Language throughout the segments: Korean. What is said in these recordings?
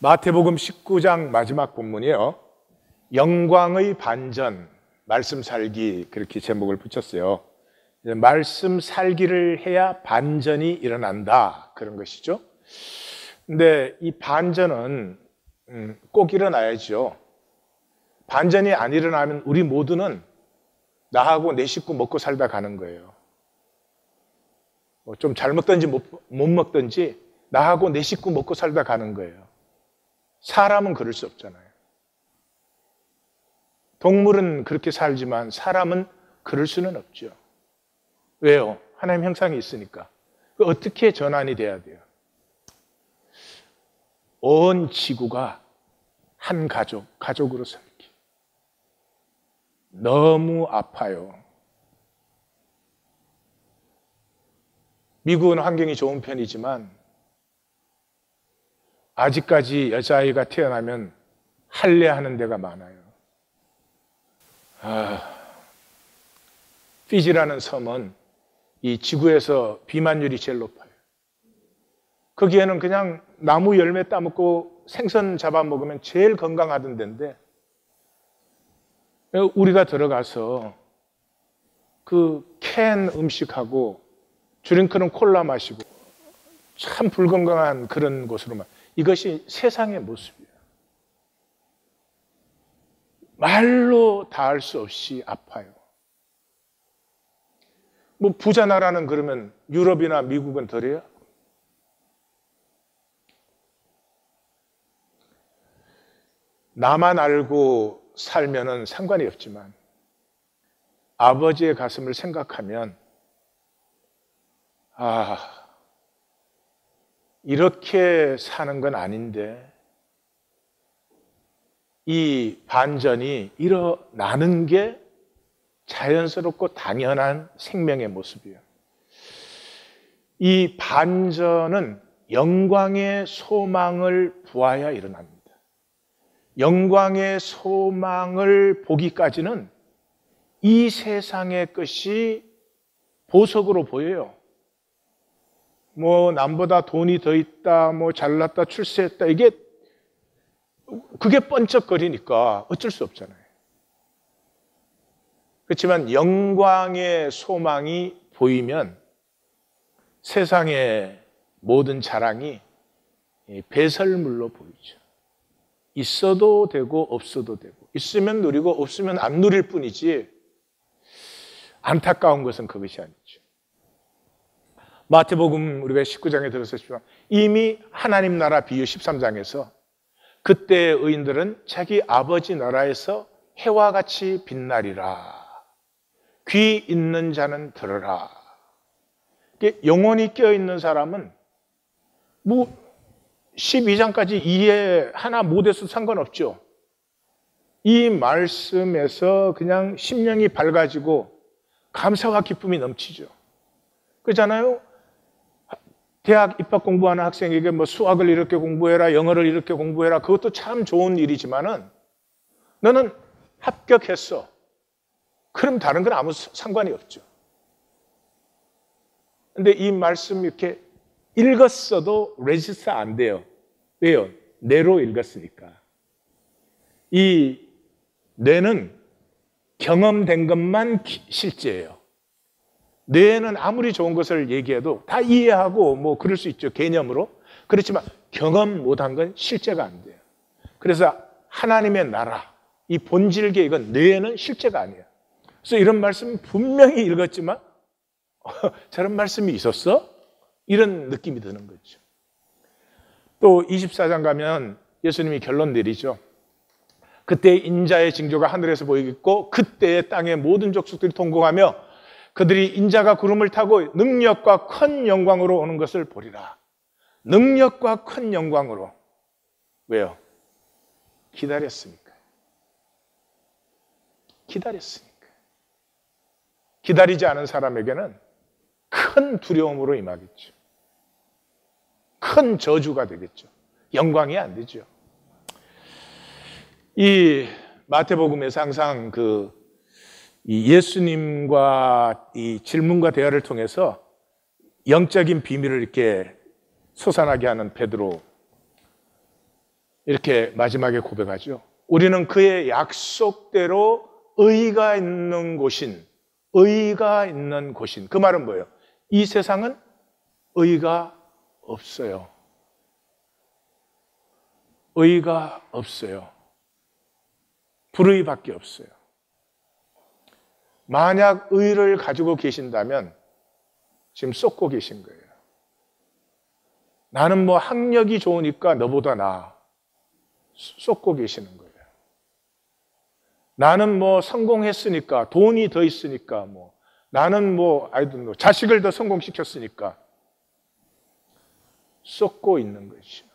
마태복음 19장 마지막 본문이요. 영광의 반전, 말씀 살기, 그렇게 제목을 붙였어요. 말씀 살기를 해야 반전이 일어난다, 그런 것이죠. 근데 이 반전은 꼭 일어나야죠. 반전이 안 일어나면 우리 모두는 나하고 내 식구 먹고 살다 가는 거예요. 좀 잘 먹든지 못 먹든지 나하고 내 식구 먹고 살다 가는 거예요. 사람은 그럴 수 없잖아요. 동물은 그렇게 살지만 사람은 그럴 수는 없죠. 왜요? 하나님 형상이 있으니까. 어떻게 전환이 돼야 돼요? 온 지구가 한 가족으로 살기. 너무 아파요. 미국은 환경이 좋은 편이지만 아직까지 여자아이가 태어나면 할례하는 데가 많아요. 피지라는 섬은 이 지구에서 비만율이 제일 높아요. 거기에는 그냥 나무 열매 따먹고 생선 잡아먹으면 제일 건강하던 데인데 우리가 들어가서 그 캔 음식하고 드링크는 콜라 마시고 참 불건강한 그런 곳으로만, 이것이 세상의 모습이에요. 말로 다 할 수 없이 아파요. 뭐 부자 나라는 그러면 유럽이나 미국은 덜해요? 나만 알고 살면은 상관이 없지만 아버지의 가슴을 생각하면 이렇게 사는 건 아닌데 이 반전이 일어나는 게 자연스럽고 당연한 생명의 모습이에요. 이 반전은 영광의 소망을 보아야 일어납니다. 영광의 소망을 보기까지는 이 세상의 것이 보석으로 보여요. 뭐 남보다 돈이 더 있다, 뭐 잘났다, 출세했다, 그게 번쩍거리니까 어쩔 수 없잖아요. 그렇지만 영광의 소망이 보이면 세상의 모든 자랑이 배설물로 보이죠. 있어도 되고 없어도 되고, 있으면 누리고 없으면 안 누릴 뿐이지, 안타까운 것은 그것이 아니죠. 마태복음 우리가 19장에 들었었지만 이미 하나님 나라 비유 13장에서 그때의 의인들은 자기 아버지 나라에서 해와 같이 빛나리라. 귀 있는 자는 들으라. 영혼이 깨어있는 사람은 뭐 12장까지 이해 하나 못해서 상관없죠. 이 말씀에서 그냥 심령이 밝아지고 감사와 기쁨이 넘치죠. 그렇잖아요? 대학 입학 공부하는 학생에게 뭐 수학을 이렇게 공부해라, 영어를 이렇게 공부해라, 그것도 참 좋은 일이지만은 너는 합격했어. 그럼 다른 건 아무 상관이 없죠. 근데 이 말씀 이렇게 읽었어도 레지스터 안 돼요. 왜요? 뇌로 읽었으니까. 이 뇌는 경험된 것만 실제예요. 뇌는 아무리 좋은 것을 얘기해도 다 이해하고 뭐 그럴 수 있죠, 개념으로. 그렇지만 경험 못한 건 실제가 안 돼요. 그래서 하나님의 나라, 이 본질 계획은 뇌에는 실제가 아니에요. 그래서 이런 말씀 분명히 읽었지만 저런 말씀이 있었어? 이런 느낌이 드는 거죠. 또 24장 가면 예수님이 결론 내리죠. 그때 인자의 징조가 하늘에서 보이겠고 그때의 땅의 모든 족속들이 통곡하며 그들이 인자가 구름을 타고 능력과 큰 영광으로 오는 것을 보리라. 능력과 큰 영광으로. 왜요? 기다렸으니까. 기다렸으니까. 기다리지 않은 사람에게는 큰 두려움으로 임하겠죠. 큰 저주가 되겠죠. 영광이 안 되죠. 이 마태복음에서 항상 이 예수님과 이 질문과 대화를 통해서 영적인 비밀을 이렇게 솟아나게 하는 베드로. 이렇게 마지막에 고백하죠. 우리는 그의 약속대로 의가 있는 곳인, 그 말은 뭐예요? 이 세상은 의가 없어요. 의가 없어요. 불의밖에 없어요. 만약 의를 가지고 계신다면 지금 쏟고 계신 거예요. 나는 뭐 학력이 좋으니까 너보다 나아. 쏟고 계시는 거예요. 나는 뭐 성공했으니까, 돈이 더 있으니까, 뭐 나는 뭐 자식을 더 성공시켰으니까 쏟고 있는 것이죠.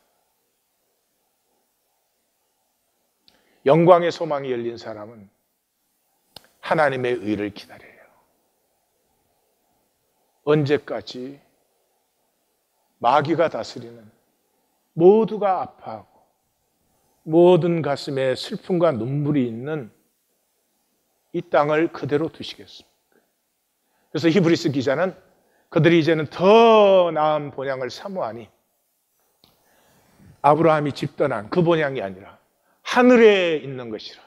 영광의 소망이 열린 사람은 하나님의 의를 기다려요. 언제까지? 마귀가 다스리는, 모두가 아파하고 모든 가슴에 슬픔과 눈물이 있는 이 땅을 그대로 두시겠습니까? 그래서 히브리서 기자는 그들이 이제는 더 나은 본향을 사모하니 아브라함이 집 떠난 그 본향이 아니라 하늘에 있는 것이라.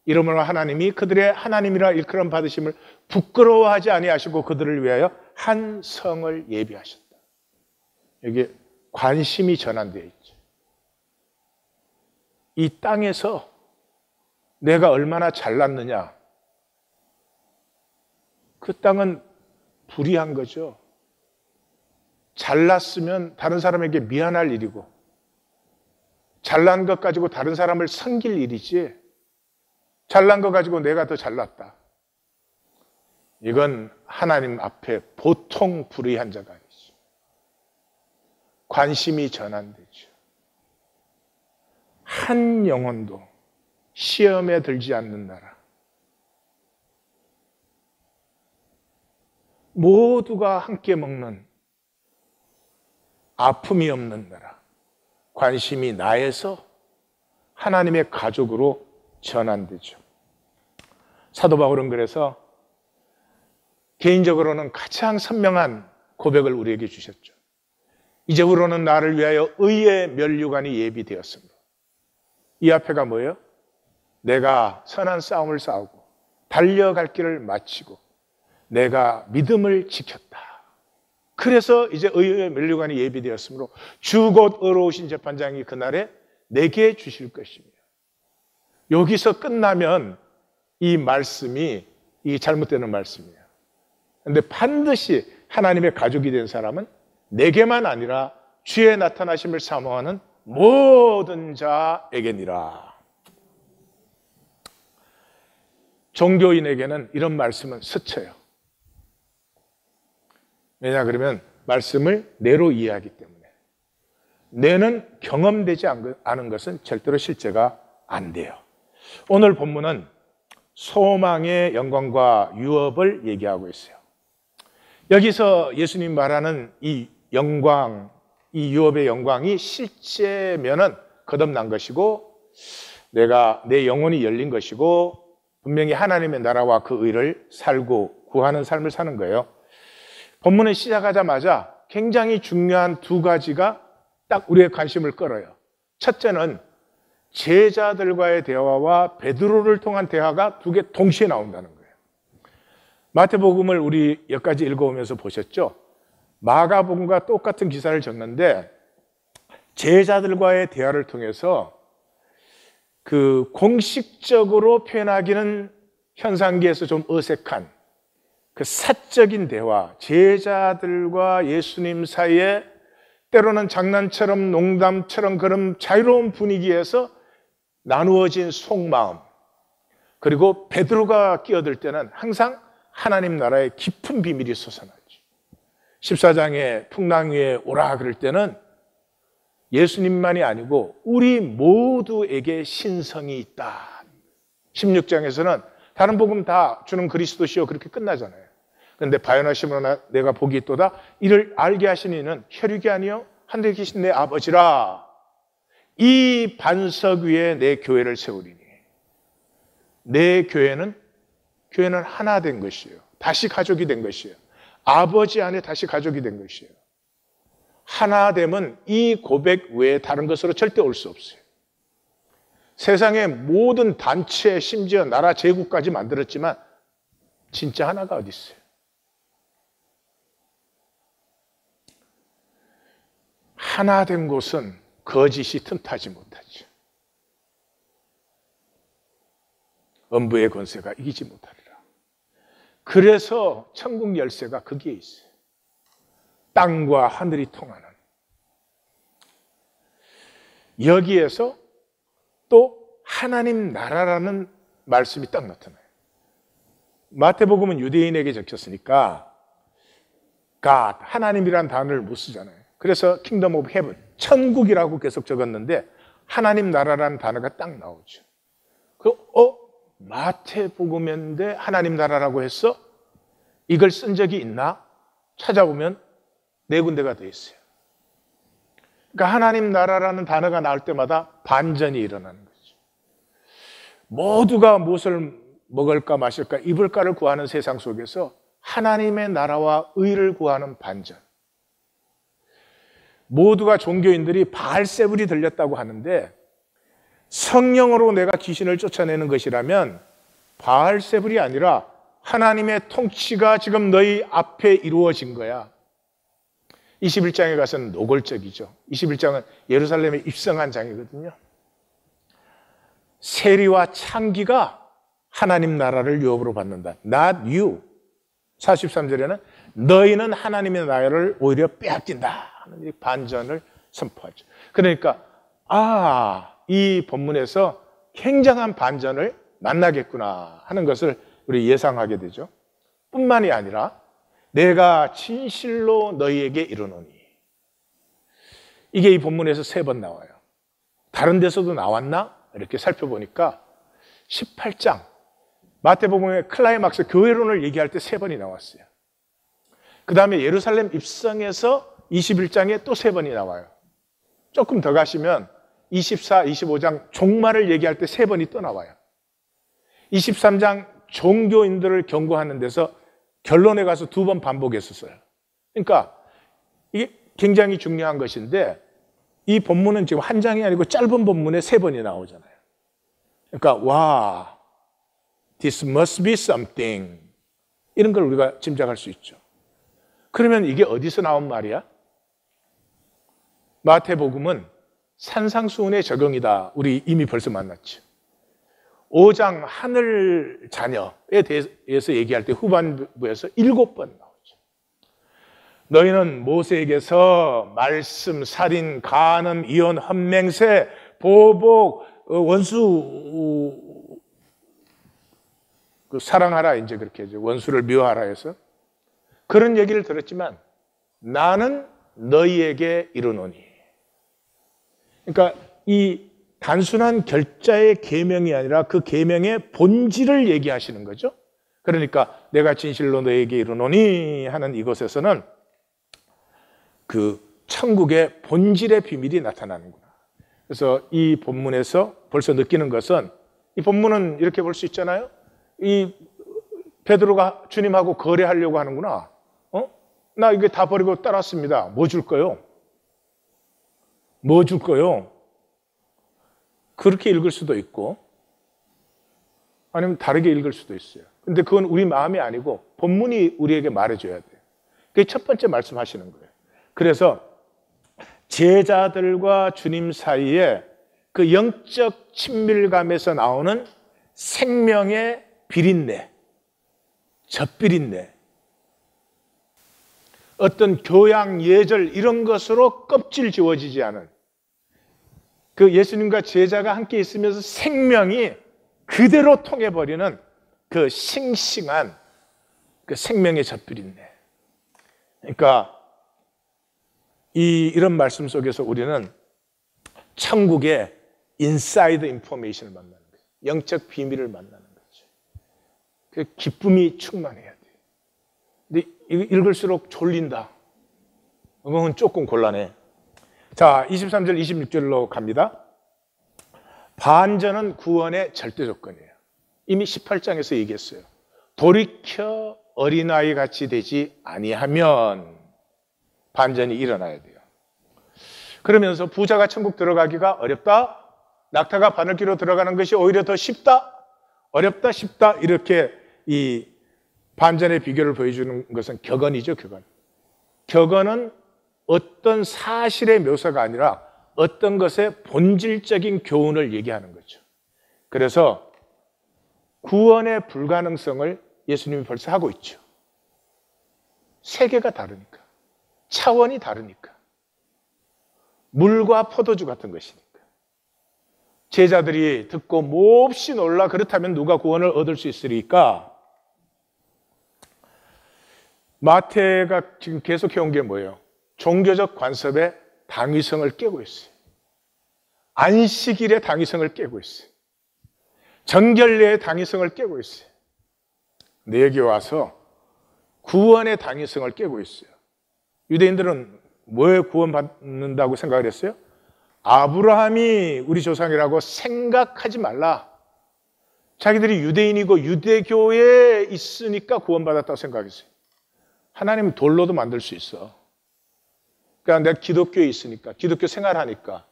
이러므로 하나님이 그들의 하나님이라 일컬음 받으심을 부끄러워하지 아니하시고 그들을 위하여 한 성을 예비하셨다. 여기 관심이 전환되어 있죠. 이 땅에서 내가 얼마나 잘났느냐, 그 땅은 불의한 거죠. 잘났으면 다른 사람에게 미안할 일이고, 잘난 것 가지고 다른 사람을 섬길 일이지, 잘난 것 가지고 내가 더 잘났다, 이건 하나님 앞에 보통 불의한 자가 아니죠. 관심이 전환되죠. 한 영혼도 시험에 들지 않는 나라, 모두가 함께 먹는 아픔이 없는 나라, 관심이 나에서 하나님의 가족으로 전환되죠. 사도 바울은 그래서 개인적으로는 가장 선명한 고백을 우리에게 주셨죠. 이제부로는 나를 위하여 의의 면류관이 예비되었습니다. 이 앞에가 뭐예요? 내가 선한 싸움을 싸우고 달려갈 길을 마치고 내가 믿음을 지켰다. 그래서 이제 의의 면류관이 예비되었으므로 주 곧 의로우신 재판장이 그날에 내게 주실 것입니다. 여기서 끝나면 이 말씀이 잘못되는 말씀이에요. 그런데 반드시 하나님의 가족이 된 사람은 내게만 아니라 주의 나타나심을 사모하는 모든 자에게니라. 종교인에게는 이런 말씀은 스쳐요. 왜냐 그러면 말씀을 뇌로 이해하기 때문에. 뇌는 경험되지 않은 것은 절대로 실제가 안 돼요. 오늘 본문은 소망의 영광과 유업을 얘기하고 있어요. 여기서 예수님 말하는 이 영광, 이 유업의 영광이 실제면은 거듭난 것이고 내 영혼이 열린 것이고 분명히 하나님의 나라와 그 의를 살고 구하는 삶을 사는 거예요. 본문을 시작하자마자 굉장히 중요한 두 가지가 딱 우리의 관심을 끌어요. 첫째는 제자들과의 대화와 베드로를 통한 대화가 두 개 동시에 나온다는 거예요. 마태복음을 우리 여기까지 읽어오면서 보셨죠? 마가복음과 똑같은 기사를 적는데 제자들과의 대화를 통해서 그 공식적으로 표현하기는 현상기에서 좀 어색한 그 사적인 대화, 제자들과 예수님 사이에 때로는 장난처럼 농담처럼 그런 자유로운 분위기에서 나누어진 속마음, 그리고 베드로가 끼어들 때는 항상 하나님 나라의 깊은 비밀이 솟아나죠. 14장에 풍랑 위에 오라 그럴 때는 예수님만이 아니고 우리 모두에게 신성이 있다. 16장에서는 다른 복음 다 주는 그리스도시요 그렇게 끝나잖아요. 그런데 바요나시므로 내가 복이 있도다. 이를 알게 하신 이는 혈육이 아니요 하늘에 계신 내 아버지라. 이 반석 위에 내 교회를 세우리니. 내 교회는 하나 된 것이에요. 다시 가족이 된 것이에요. 아버지 안에 다시 가족이 된 것이에요. 하나됨은 이 고백 외에 다른 것으로 절대 올 수 없어요. 세상의 모든 단체, 심지어 나라 제국까지 만들었지만 진짜 하나가 어디 있어요? 하나 된 곳은 거짓이 틈타지 못하죠. 음부의 권세가 이기지 못하리라. 그래서 천국 열쇠가 거기에 있어요. 땅과 하늘이 통하는. 여기에서 또 하나님 나라라는 말씀이 딱 나타나요. 마태복음은 유대인에게 적혔으니까 God, 하나님이란 단어를 못 쓰잖아요. 그래서 Kingdom of Heaven, 천국이라고 계속 적었는데 하나님 나라라는 단어가 딱 나오죠. 마태복음인데 하나님 나라라고 했어? 이걸 쓴 적이 있나? 찾아보면 네 군데가 돼 있어요. 그러니까 하나님 나라라는 단어가 나올 때마다 반전이 일어나는 거죠. 모두가 무엇을 먹을까 마실까 입을까를 구하는 세상 속에서 하나님의 나라와 의를 구하는 반전. 모두가 종교인들이 바알세불이 들렸다고 하는데 성령으로 내가 귀신을 쫓아내는 것이라면 바알세불이 아니라 하나님의 통치가 지금 너희 앞에 이루어진 거야. 21장에 가서는 노골적이죠. 21장은 예루살렘에 입성한 장이거든요. 세리와 창기가 하나님 나라를 유업으로 받는다. Not you. 43절에는 너희는 하나님의 나라를 오히려 빼앗긴다 하는 이 반전을 선포하죠. 그러니까 이 본문에서 굉장한 반전을 만나겠구나 하는 것을 우리 예상하게 되죠. 뿐만이 아니라 내가 진실로 너희에게 이르노니, 이게 이 본문에서 3번 나와요. 다른 데서도 나왔나? 이렇게 살펴보니까 18장 마태복음의 클라이막스 교회론을 얘기할 때 3번이 나왔어요. 그 다음에 예루살렘 입성에서 21장에 또 3번이 나와요. 조금 더 가시면 24, 25장 종말을 얘기할 때 3번이 또 나와요. 23장 종교인들을 경고하는 데서 결론에 가서 2번 반복했었어요. 그러니까 이게 굉장히 중요한 것인데 이 본문은 지금 한 장이 아니고 짧은 본문에 3번이 나오잖아요. 그러니까 와, this must be something, 이런 걸 우리가 짐작할 수 있죠. 그러면 이게 어디서 나온 말이야? 마태복음은 산상수훈의 적용이다. 우리 이미 벌써 만났죠. 5장 하늘 자녀에 대해서 얘기할 때 후반부에서 7번 나오죠. 너희는 모세에게서 말씀, 살인, 간음, 이혼, 헛맹세, 보복, 원수 사랑하라, 이제 그렇게 해죠. 원수를 미워하라 해서 그런 얘기를 들었지만 나는 너희에게 이르노니. 그러니까 이 단순한 결자의 계명이 아니라 그 계명의 본질을 얘기하시는 거죠. 그러니까 내가 진실로 너에게 이르노니 하는 이곳에서는 그 천국의 본질의 비밀이 나타나는구나. 그래서 이 본문에서 벌써 느끼는 것은, 이 본문은 이렇게 볼 수 있잖아요. 이 베드로가 주님하고 거래하려고 하는구나. 나 이게 다 버리고 따랐습니다. 뭐 줄 거요? 뭐 줄 거요? 그렇게 읽을 수도 있고 아니면 다르게 읽을 수도 있어요. 근데 그건 우리 마음이 아니고 본문이 우리에게 말해줘야 돼요. 그게 첫 번째 말씀하시는 거예요. 그래서 제자들과 주님 사이에 그 영적 친밀감에서 나오는 생명의 비린내, 젖비린내, 어떤 교양, 예절 이런 것으로 껍질 지워지지 않은 그 예수님과 제자가 함께 있으면서 생명이 그대로 통해버리는 그 싱싱한 그 생명의 젖비린내. 그러니까 이런 말씀 속에서 우리는 천국의 인사이드 인포메이션을 만나는 거예요. 영적 비밀을 만나는 거죠. 그 기쁨이 충만해야 돼요. 근데 읽을수록 졸린다. 그건 조금 곤란해. 자, 23절, 26절로 갑니다. 반전은 구원의 절대 조건이에요. 이미 18장에서 얘기했어요. 돌이켜 어린아이 같이 되지 아니하면 반전이 일어나야 돼요. 그러면서 부자가 천국 들어가기가 어렵다? 낙타가 바늘귀로 들어가는 것이 오히려 더 쉽다, 어렵다, 쉽다 이렇게 이 반전의 비교를 보여주는 것은 격언이죠, 격언. 격언은 어떤 사실의 묘사가 아니라 어떤 것의 본질적인 교훈을 얘기하는 거죠. 그래서 구원의 불가능성을 예수님이 벌써 하고 있죠. 세계가 다르니까, 차원이 다르니까, 물과 포도주 같은 것이니까. 제자들이 듣고 몹시 놀라 그렇다면 누가 구원을 얻을 수 있으리까? 마태가 지금 계속 해온 게 뭐예요? 종교적 관습의 당위성을 깨고 있어요. 안식일의 당위성을 깨고 있어요. 정결례의 당위성을 깨고 있어요. 근데 여기 와서 구원의 당위성을 깨고 있어요. 유대인들은 뭐에 구원받는다고 생각을 했어요? 아브라함이 우리 조상이라고 생각하지 말라. 자기들이 유대인이고 유대교에 있으니까 구원받았다고 생각했어요. 하나님은 돌로도 만들 수 있어. 그러니까 내가 기독교에 있으니까, 기독교 생활하니까,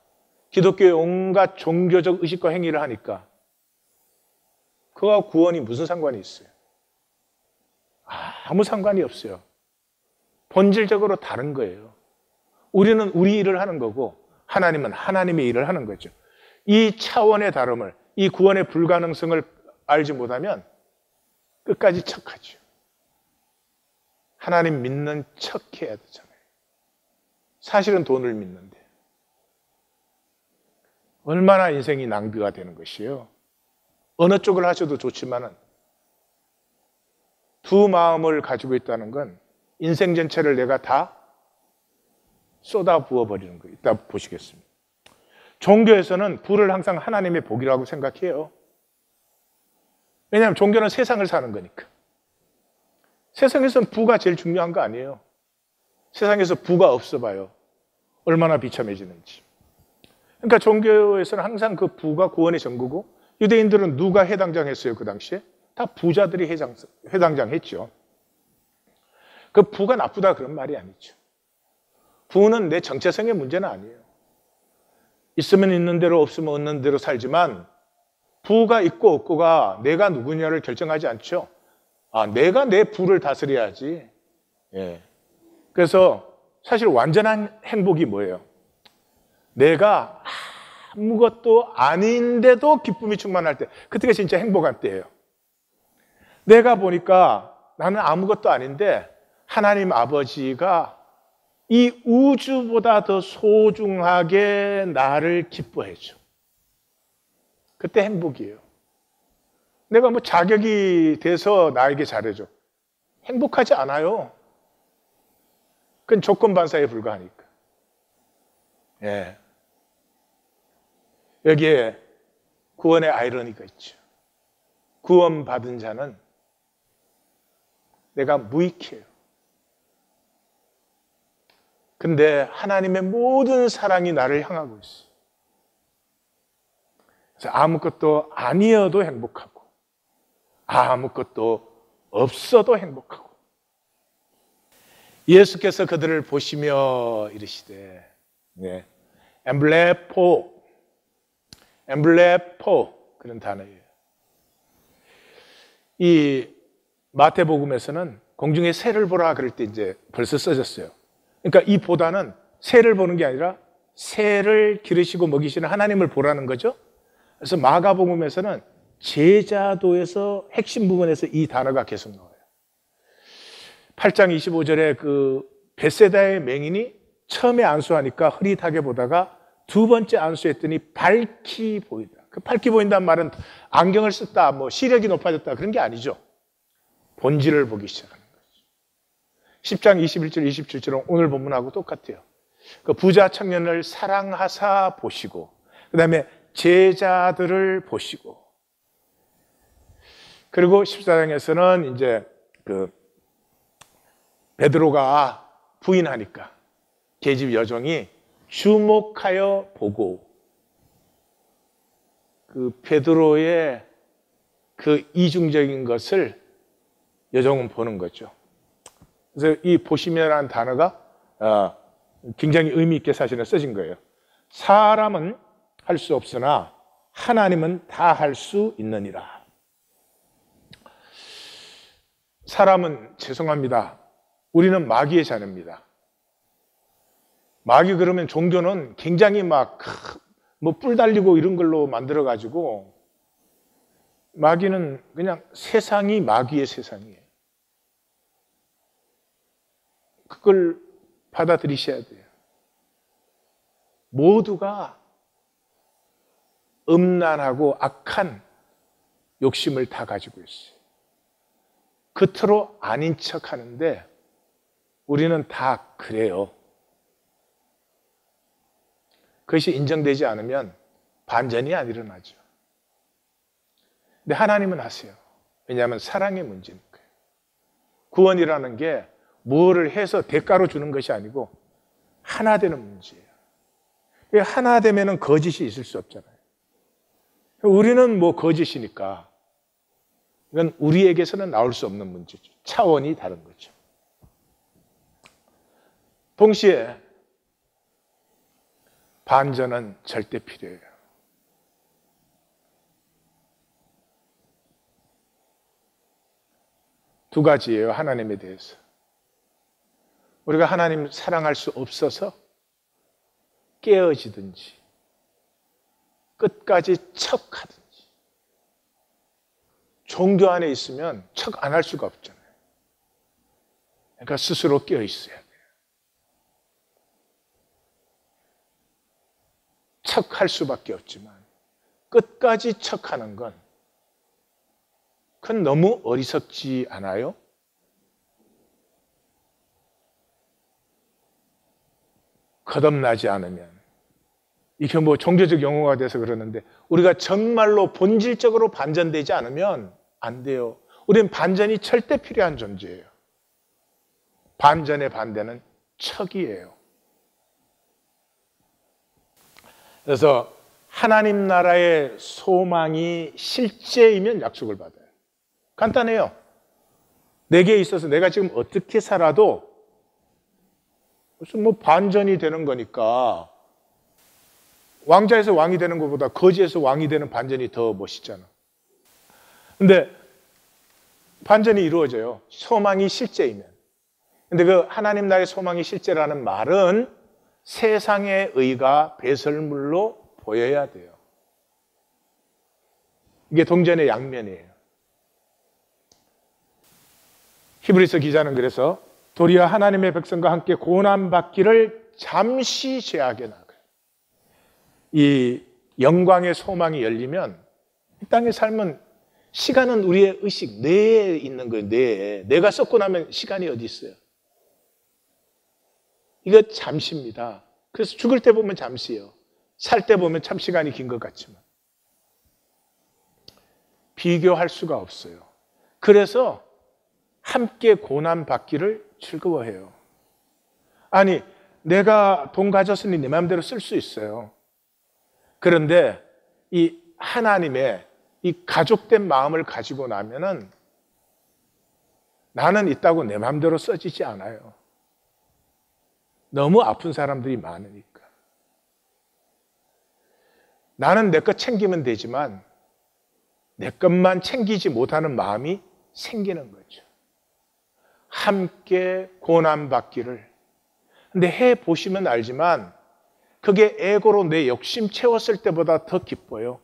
기독교의 온갖 종교적 의식과 행위를 하니까 그와 구원이 무슨 상관이 있어요? 아무 상관이 없어요. 본질적으로 다른 거예요. 우리는 우리 일을 하는 거고 하나님은 하나님의 일을 하는 거죠. 이 차원의 다름을, 이 구원의 불가능성을 알지 못하면 끝까지 척하죠. 하나님 믿는 척해야 되잖아요. 사실은 돈을 믿는데 얼마나 인생이 낭비가 되는 것이에요. 어느 쪽을 하셔도 좋지만은 두 마음을 가지고 있다는 건 인생 전체를 내가 다 쏟아 부어버리는 거예요. 이따 보시겠습니다. 종교에서는 부를 항상 하나님의 복이라고 생각해요. 왜냐하면 종교는 세상을 사는 거니까. 세상에서는 부가 제일 중요한 거 아니에요. 세상에서 부가 없어 봐요. 얼마나 비참해지는지. 그러니까 종교에서는 항상 그 부가 구원의 전부고, 유대인들은 누가 해당장 했어요, 그 당시에? 다 부자들이 해당장 했죠. 그 부가 나쁘다 그런 말이 아니죠. 부는 내 정체성의 문제는 아니에요. 있으면 있는 대로 없으면 없는 대로 살지만 부가 있고 없고가 내가 누구냐를 결정하지 않죠. 내가 내 부를 다스려야지. 예. 그래서 사실 완전한 행복이 뭐예요? 내가 아무것도 아닌데도 기쁨이 충만할 때, 그때가 진짜 행복한 때예요. 내가 보니까 나는 아무것도 아닌데 하나님 아버지가 이 우주보다 더 소중하게 나를 기뻐해 줘. 그때 행복이에요. 내가 뭐 자격이 돼서 나에게 잘해줘. 행복하지 않아요. 그건 조건반사에 불과하니까. 예. 여기에 구원의 아이러니가 있죠. 구원받은 자는 내가 무익해요. 근데 하나님의 모든 사랑이 나를 향하고 있어요. 그래서 아무것도 아니어도 행복하고 아무것도 없어도 행복하고, 예수께서 그들을 보시며 이르시되, 네, 엠블레포 그런 단어예요. 이 마태복음에서는 공중의 새를 보라 그럴 때 이제 벌써 써졌어요. 그러니까 이 보다는 새를 보는 게 아니라 새를 기르시고 먹이시는 하나님을 보라는 거죠. 그래서 마가복음에서는 제자도에서 핵심 부분에서 이 단어가 계속 나와요. 8장 25절에 그 벳세다의 맹인이 처음에 안수하니까 흐릿하게 보다가 두 번째 안수했더니 밝히 보인다. 그 밝히 보인다는 말은 안경을 썼다, 뭐 시력이 높아졌다 그런 게 아니죠. 본질을 보기 시작하는 거죠. 10장 21절 27절은 오늘 본문하고 똑같아요. 그 부자 청년을 사랑하사 보시고, 그 다음에 제자들을 보시고, 그리고 14장에서는 이제 그 베드로가 부인하니까 계집 여종이 주목하여 보고, 그 베드로의 그 이중적인 것을 여종은 보는 거죠. 그래서 이 보시면이라는 단어가 굉장히 의미 있게 사실은 써진 거예요. 사람은 할 수 없으나 하나님은 다 할 수 있느니라. 사람은 죄송합니다. 우리는 마귀의 자녀입니다. 마귀 그러면 종교는 굉장히 막 뿔 달리고 이런 걸로 만들어 가지고, 마귀는 그냥 세상이 마귀의 세상이에요. 그걸 받아들이셔야 돼요. 모두가 음란하고 악한 욕심을 다 가지고 있어요. 겉으로 아닌 척 하는데 우리는 다 그래요. 그것이 인정되지 않으면 반전이 안 일어나죠. 근데 하나님은 하세요. 왜냐하면 사랑의 문제니까요. 구원이라는 게 뭐를 해서 대가로 주는 것이 아니고 하나 되는 문제예요. 하나 되면은 거짓이 있을 수 없잖아요. 우리는 뭐 거짓이니까 이건 우리에게서는 나올 수 없는 문제죠. 차원이 다른 거죠. 동시에 반전은 절대 필요해요. 두 가지예요, 하나님에 대해서. 우리가 하나님 사랑할 수 없어서 깨어지든지 끝까지 척하든지. 종교 안에 있으면 척 안 할 수가 없잖아요. 그러니까 스스로 깨어 있어야 돼요. 척할 수밖에 없지만 끝까지 척하는 건 그건 너무 어리석지 않아요? 거듭나지 않으면, 이게 뭐 종교적 용어가 돼서 그러는데 우리가 정말로 본질적으로 반전되지 않으면 안 돼요. 우리는 반전이 절대 필요한 존재예요. 반전의 반대는 척이에요. 그래서 하나님 나라의 소망이 실제이면 약속을 받아요. 간단해요. 내게 있어서 내가 지금 어떻게 살아도 무슨 뭐 반전이 되는 거니까, 왕자에서 왕이 되는 것보다 거지에서 왕이 되는 반전이 더 멋있잖아. 근데 반전이 이루어져요. 소망이 실제이면. 근데 그 하나님 나라의 소망이 실제라는 말은 세상의 의가 배설물로 보여야 돼요. 이게 동전의 양면이에요. 히브리서 기자는 그래서 도리어 하나님의 백성과 함께 고난받기를 잠시 제하게 나가요. 이 영광의 소망이 열리면 이 땅의 삶은, 시간은 우리의 의식 내에 있는 거예요. 내에. 내가 썩고 나면 시간이 어디 있어요? 이거 잠시입니다. 그래서 죽을 때 보면 잠시예요. 살 때 보면 참 시간이 긴 것 같지만 비교할 수가 없어요. 그래서 함께 고난받기를 즐거워해요. 아니, 내가 돈 가졌으니 내 마음대로 쓸 수 있어요. 그런데 이 하나님의 이 가족된 마음을 가지고 나면은 나는 있다고 내 마음대로 써지지 않아요. 너무 아픈 사람들이 많으니까. 나는 내 것 챙기면 되지만 내 것만 챙기지 못하는 마음이 생기는 거죠. 함께 고난받기를. 근데 해보시면 알지만 그게 에고로 내 욕심 채웠을 때보다 더 기뻐요.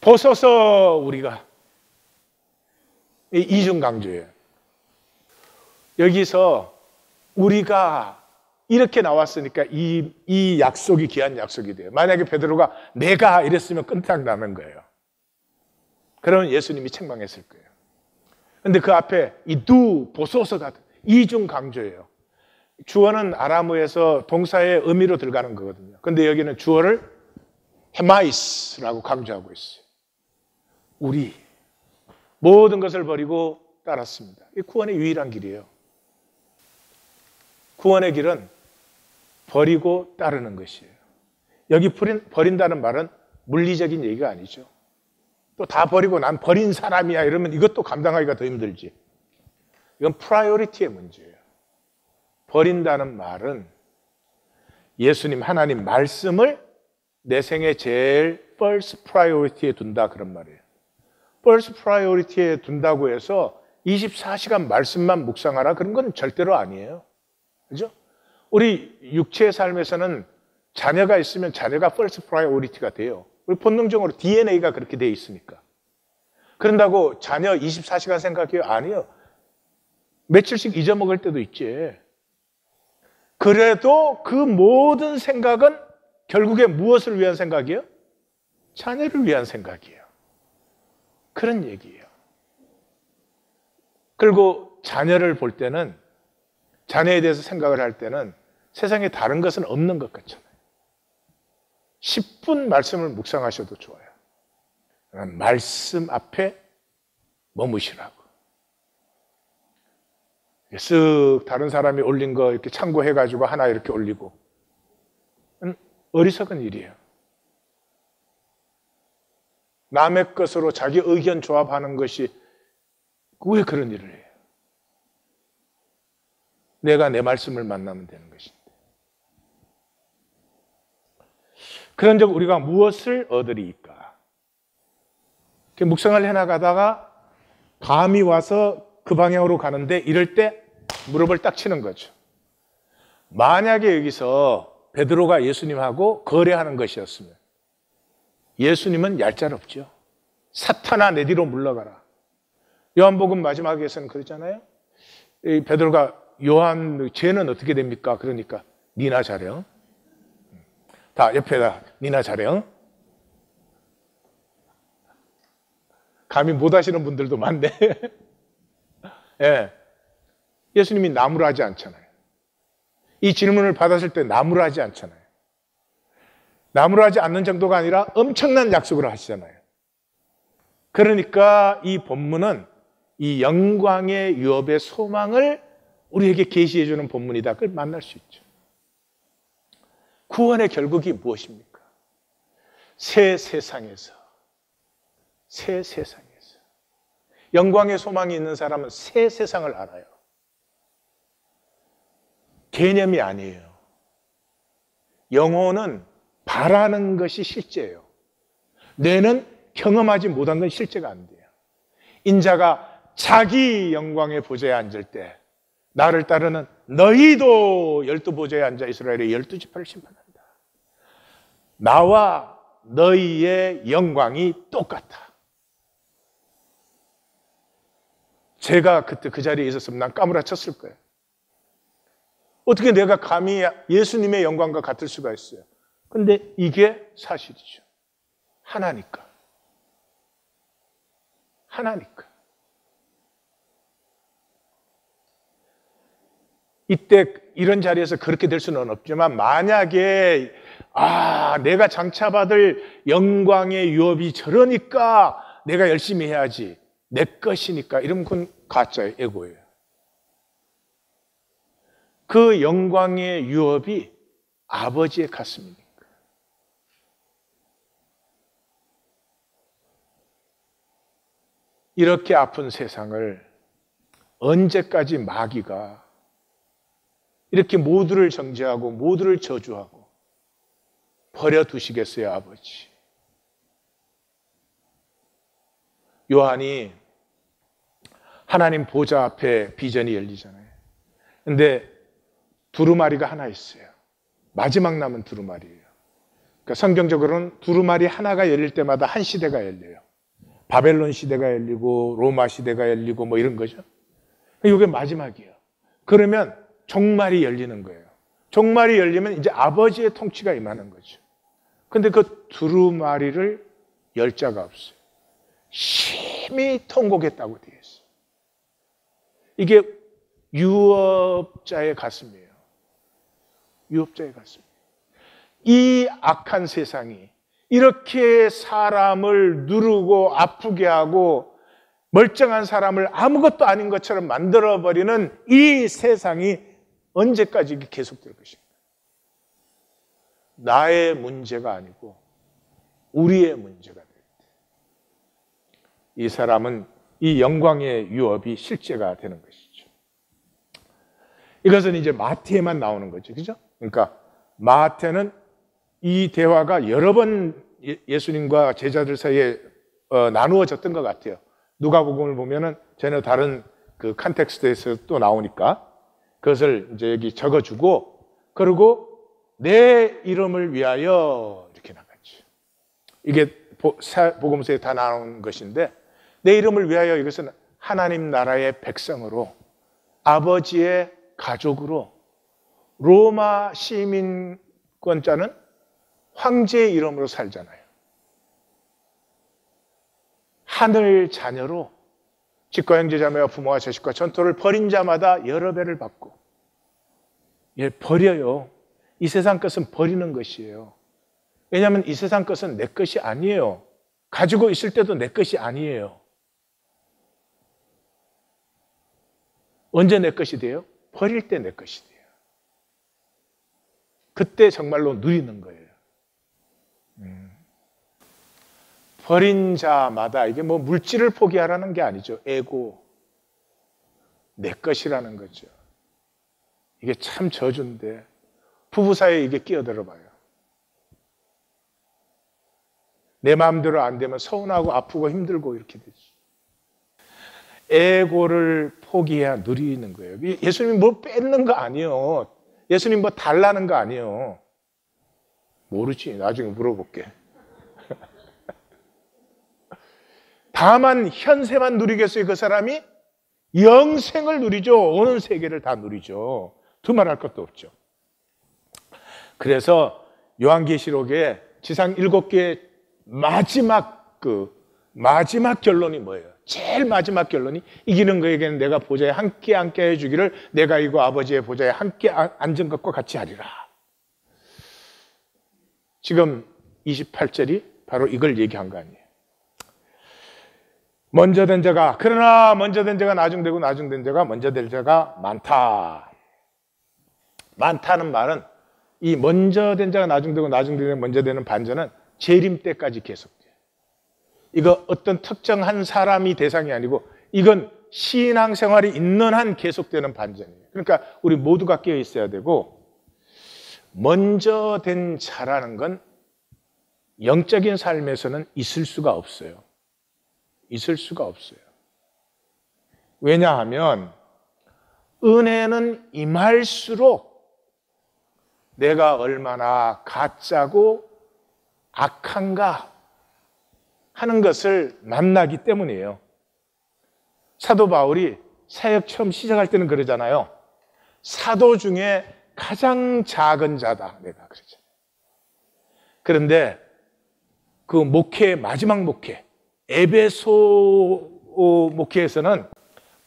보소서 우리가. 이중 강조예요. 여기서 우리가 이렇게 나왔으니까 이 약속이 귀한 약속이 돼요. 만약에 베드로가 내가 이랬으면 끈딱 나는 거예요. 그러면 예수님이 책망했을 거예요. 그런데 그 앞에 이 두 보소서가 이중 강조예요. 주어는 아람어에서 동사의 의미로 들어가는 거거든요. 그런데 여기는 주어를 헤마이스라고 강조하고 있어요. 우리 모든 것을 버리고 따랐습니다. 이게 구원의 유일한 길이에요. 구원의 길은 버리고 따르는 것이에요. 여기 버린다는 말은 물리적인 얘기가 아니죠. 또 다 버리고 난 버린 사람이야 이러면 이것도 감당하기가 더 힘들지. 이건 프라이어리티의 문제예요. 버린다는 말은 예수님 하나님 말씀을 내 생에 제일 first priority에 둔다 그런 말이에요. first priority에 둔다고 해서 24시간 말씀만 묵상하라 그런 건 절대로 아니에요. 그죠? 우리 육체의 삶에서는 자녀가 있으면 자녀가 first priority가 돼요. 우리 본능적으로 DNA가 그렇게 돼 있으니까. 그런다고 자녀 24시간 생각해요? 아니요. 며칠씩 잊어먹을 때도 있지. 그래도 그 모든 생각은 결국에 무엇을 위한 생각이에요? 자녀를 위한 생각이에요. 그런 얘기예요. 그리고 자녀를 볼 때는, 자녀에 대해서 생각을 할 때는 세상에 다른 것은 없는 것 같잖아요. 10분 말씀을 묵상하셔도 좋아요. 말씀 앞에 머무시라고. 쓱 다른 사람이 올린 거 이렇게 참고해가지고 하나 이렇게 올리고. 어리석은 일이에요. 남의 것으로 자기 의견 조합하는 것이 왜 그런 일을 해요? 내가 내 말씀을 만나면 되는 것인데. 그런즉 우리가 무엇을 얻으리이까? 묵상을 해나가다가 감이 와서 그 방향으로 가는데 이럴 때 무릎을 딱 치는 거죠. 만약에 여기서 베드로가 예수님하고 거래하는 것이었으면 예수님은 얄짤없죠. 사탄아 내 뒤로 물러가라. 요한복음 마지막에서는 그러잖아요. 베드로가 요한 죄는 어떻게 됩니까? 그러니까 니나 잘해. 다 옆에다 니나 잘해. 감히 못 하시는 분들도 많네. 예. 예수님이 나무라지 않잖아요. 이 질문을 받았을 때 나무라지 않잖아요. 나무라지 않는 정도가 아니라 엄청난 약속을 하시잖아요. 그러니까 이 본문은 이 영광의 유업의 소망을 우리에게 계시해 주는 본문이다. 그걸 만날 수 있죠. 구원의 결국이 무엇입니까? 새 세상에서 영광의 소망이 있는 사람은 새 세상을 알아요. 개념이 아니에요. 영혼은 바라는 것이 실제예요. 뇌는 경험하지 못한 건 실제가 안 돼요. 인자가 자기 영광의 보좌에 앉을 때 나를 따르는 너희도 12보좌에 앉아 이스라엘의 12지파를 심판한다. 나와 너희의 영광이 똑같아. 제가 그때 그 자리에 있었으면 난 까무라쳤을 거예요. 어떻게 내가 감히 예수님의 영광과 같을 수가 있어요? 근데 이게 사실이죠. 하나니까. 이때 이런 자리에서 그렇게 될 수는 없지만 만약에 내가 장차받을 영광의 유업이 저러니까 내가 열심히 해야지. 내 것이니까 이러면 그건 가짜의 에고예요. 그 영광의 유업이 아버지의 가슴이니까. 이렇게 아픈 세상을 언제까지 마귀가 이렇게 모두를 정죄하고 모두를 저주하고 버려두시겠어요, 아버지? 요한이 하나님 보좌 앞에 비전이 열리잖아요. 근데 두루마리가 하나 있어요. 마지막 남은 두루마리예요. 그러니까 성경적으로는 두루마리 하나가 열릴 때마다 한 시대가 열려요. 바벨론 시대가 열리고 로마 시대가 열리고 뭐 이런 거죠. 이게 마지막이에요. 그러면 종말이 열리는 거예요. 종말이 열리면 이제 아버지의 통치가 임하는 거죠. 근데 그 두루마리를 열 자가 없어요. 심히 통곡했다고 되어 있어요. 이게 유업자의 가슴이에요. 유업자의 가슴. 이 악한 세상이 이렇게 사람을 누르고 아프게 하고 멀쩡한 사람을 아무것도 아닌 것처럼 만들어버리는 이 세상이 언제까지 계속될 것인가? 나의 문제가 아니고 우리의 문제가 될 때 이 사람은 이 영광의 유업이 실제가 되는 것이죠. 이것은 이제 마태에만 나오는 거죠. 그죠? 그러니까 마태는 이 대화가 여러 번 예수님과 제자들 사이에 나누어졌던 것 같아요. 누가복음을 보면은 전혀 다른 그 컨텍스트에서 또 나오니까 그것을 이제 여기 적어주고, 그리고 내 이름을 위하여 이렇게 나갔죠. 이게 복음서에 다 나온 것인데, 내 이름을 위하여, 이것은 하나님 나라의 백성으로, 아버지의 가족으로, 로마 시민권자는 황제의 이름으로 살잖아요. 하늘 자녀로 집과 형제자매와 부모와 자식과 전토를 벌인 자마다 여러 배를 받고, 예, 버려요. 이 세상 것은 버리는 것이에요. 왜냐하면 이 세상 것은 내 것이 아니에요. 가지고 있을 때도 내 것이 아니에요. 언제 내 것이 돼요? 버릴 때 내 것이 돼요. 그때 정말로 누리는 거예요. 버린 자마다, 이게 뭐 물질을 포기하라는 게 아니죠. 에고, 내 것이라는 거죠. 이게 참 저주인데 부부 사이에 이게 끼어들어 봐요. 내 마음대로 안 되면 서운하고 아프고 힘들고 이렇게 되죠. 에고를 포기해야 누리는 거예요. 예수님이 뭐 뺏는 거 아니에요. 예수님 뭐 달라는 거 아니에요. 모르지. 나중에 물어볼게. 다만 현세만 누리겠어요? 그 사람이 영생을 누리죠. 오는 세계를 다 누리죠. 두말할 것도 없죠. 그래서 요한계시록에 지상 7개의 마지막 결론이 뭐예요? 제일 마지막 결론이, 이기는 그에게는 내가 보좌에 함께 해주기를, 내가 이고 아버지의 보좌에 함께 앉은 것과 같이 하리라. 지금 28절이 바로 이걸 얘기한 거 아니에요. 먼저 된 자가, 그러나 먼저 된 자가 나중되고 나중된 자가 먼저 될 자가 많다. 많다는 말은, 이 먼저 된 자가 나중되고 나중된 자가 먼저 되는 반전은 재림 때까지 계속돼요. 이거 어떤 특정한 사람이 대상이 아니고, 이건 신앙생활이 있는 한 계속되는 반전이에요. 그러니까 우리 모두가 깨어 있어야 되고, 먼저 된 자라는 건 영적인 삶에서는 있을 수가 없어요. 있을 수가 없어요. 왜냐하면 은혜는 임할수록 내가 얼마나 가짜고 악한가 하는 것을 만나기 때문이에요. 사도 바울이 사역 처음 시작할 때는 그러잖아요. 사도 중에 가장 작은 자다, 내가 그러잖아요. 그런데 그 마지막 목회, 에베소 목회에서는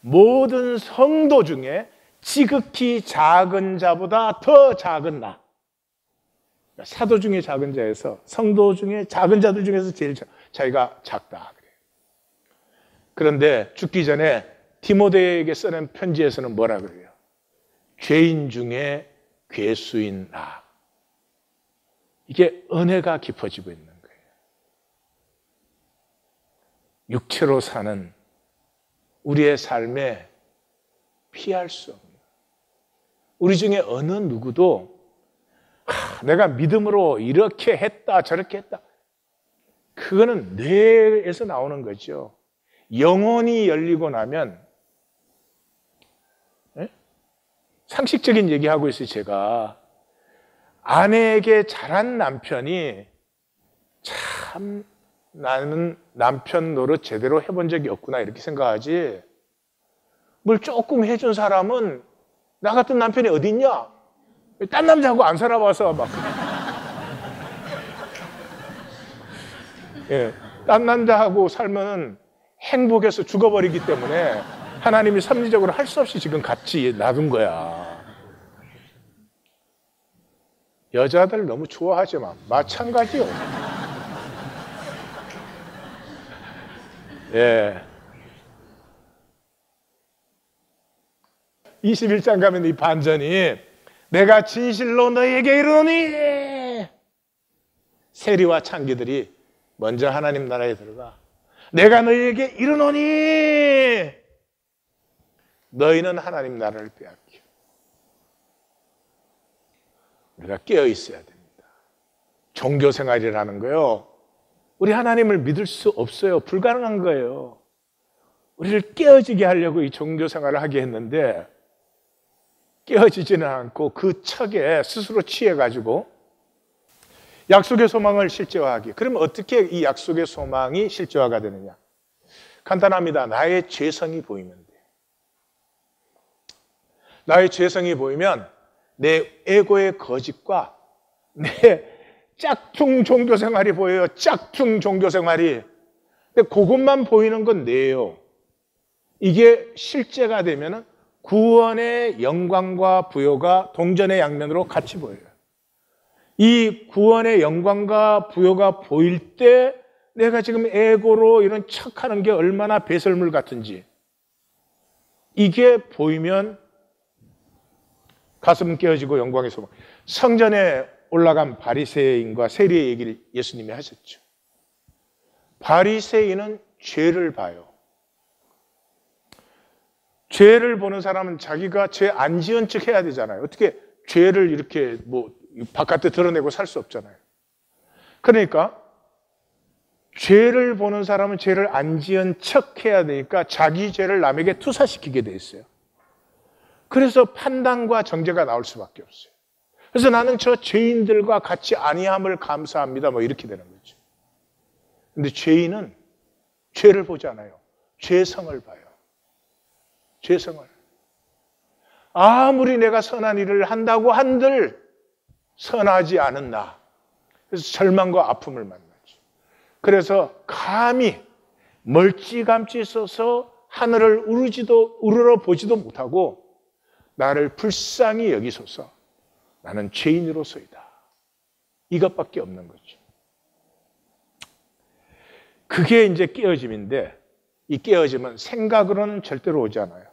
모든 성도 중에 지극히 작은 자보다 더 작은 나, 사도 중에 작은 자에서, 성도 중에 작은 자들 중에서 제일 자기가 작다. 그런데 죽기 전에 디모데에게 쓰는 편지에서는 뭐라 그래요? 죄인 중에 괴수인 나. 이게 은혜가 깊어지고 있는 거예요. 육체로 사는 우리의 삶에 피할 수 없는, 우리 중에 어느 누구도 내가 믿음으로 이렇게 했다 저렇게 했다, 그거는 뇌에서 나오는 거죠. 영혼이 열리고 나면, 상식적인 얘기하고 있어요. 제가 아내에게 잘한 남편이, 참 나는 남편 노릇 제대로 해본 적이 없구나 이렇게 생각하지, 뭘 조금 해준 사람은 나 같은 남편이 어디 있냐? 딴 남자하고 안 살아봐서 막 예, 딴 남자하고 살면 행복해서 죽어버리기 때문에 하나님이 섭리적으로 할 수 없이 지금 같이 놔둔 거야. 여자들 너무 좋아하지 마. 마찬가지요. 예. 21장 가면 이 반전이, 내가 진실로 너희에게 이르노니, 세리와 창기들이 먼저 하나님 나라에 들어가, 내가 너희에게 이르노니 너희는 하나님 나라를 빼앗겨. 우리가 깨어 있어야 됩니다. 종교 생활이라는 거요. 우리 하나님을 믿을 수 없어요. 불가능한 거예요. 우리를 깨어지게 하려고 이 종교 생활을 하게 했는데 깨어지지는 않고 그 척에 스스로 취해가지고 약속의 소망을 실제화하기. 그러면 어떻게 이 약속의 소망이 실제화가 되느냐? 간단합니다. 나의 죄성이 보이면 돼. 나의 죄성이 보이면 내 에고의 거짓과 내 짝퉁 종교 생활이 보여요. 짝퉁 종교 생활이. 근데 그것만 보이는 건 내예요. 이게 실제가 되면 구원의 영광과 부요가 동전의 양면으로 같이 보여요. 이 구원의 영광과 부요가 보일 때 내가 지금 에고로 이런 척하는 게 얼마나 배설물 같은지 이게 보이면 가슴 깨어지고 영광의 소망. 성전에 올라간 바리새인과 세리의 얘기를 예수님이 하셨죠. 바리새인은 죄를 봐요. 죄를 보는 사람은 자기가 죄 안 지은 척 해야 되잖아요. 어떻게 죄를 이렇게 뭐 바깥에 드러내고 살 수 없잖아요. 그러니까 죄를 보는 사람은 죄를 안 지은 척 해야 되니까 자기 죄를 남에게 투사시키게 돼 있어요. 그래서 판단과 정죄가 나올 수밖에 없어요. 그래서 나는 저 죄인들과 같이 아니함을 감사합니다. 뭐 이렇게 되는 거죠. 근데 죄인은 죄를 보지 않아요. 죄성을 봐요. 죄성을. 아무리 내가 선한 일을 한다고 한들 선하지 않은 나. 그래서 절망과 아픔을 만나죠. 그래서 감히 멀찌감치 서서 하늘을 우러러 보지도 못하고 나를 불쌍히 여기소서. 나는 죄인으로서이다. 이것밖에 없는 거죠. 그게 이제 깨어짐인데 이 깨어짐은 생각으로는 절대로 오지 않아요.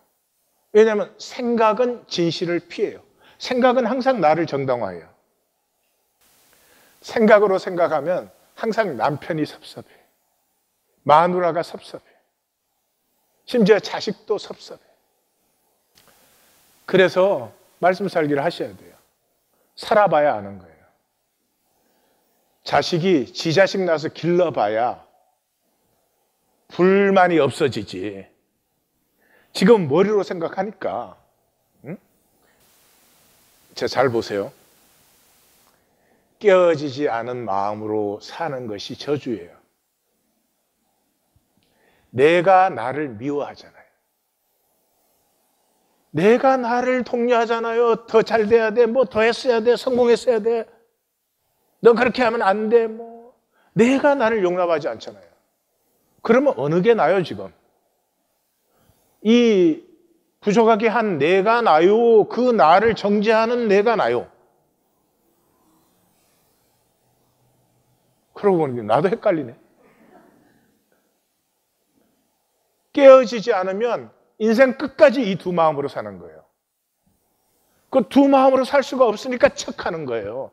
왜냐하면 생각은 진실을 피해요. 생각은 항상 나를 정당화해요. 생각으로 생각하면 항상 남편이 섭섭해. 마누라가 섭섭해. 심지어 자식도 섭섭해. 그래서 말씀 살기를 하셔야 돼요. 살아봐야 아는 거예요. 자식이 지 자식 낳아서 길러봐야 불만이 없어지지. 지금 머리로 생각하니까 잘 보세요. 깨어지지 않은 마음으로 사는 것이 저주예요. 내가 나를 미워하잖아요. 내가 나를 독려하잖아요. 더 잘 돼야 돼. 뭐 더 했어야 돼. 성공했어야 돼. 너 그렇게 하면 안 돼. 뭐 내가 나를 용납하지 않잖아요. 그러면 어느 게 나요, 지금? 이 부족하게 한 내가 나요? 그 나를 정죄하는 내가 나요? 그러고 보니 나도 헷갈리네. 깨어지지 않으면 인생 끝까지 이 두 마음으로 사는 거예요. 그 두 마음으로 살 수가 없으니까 척하는 거예요.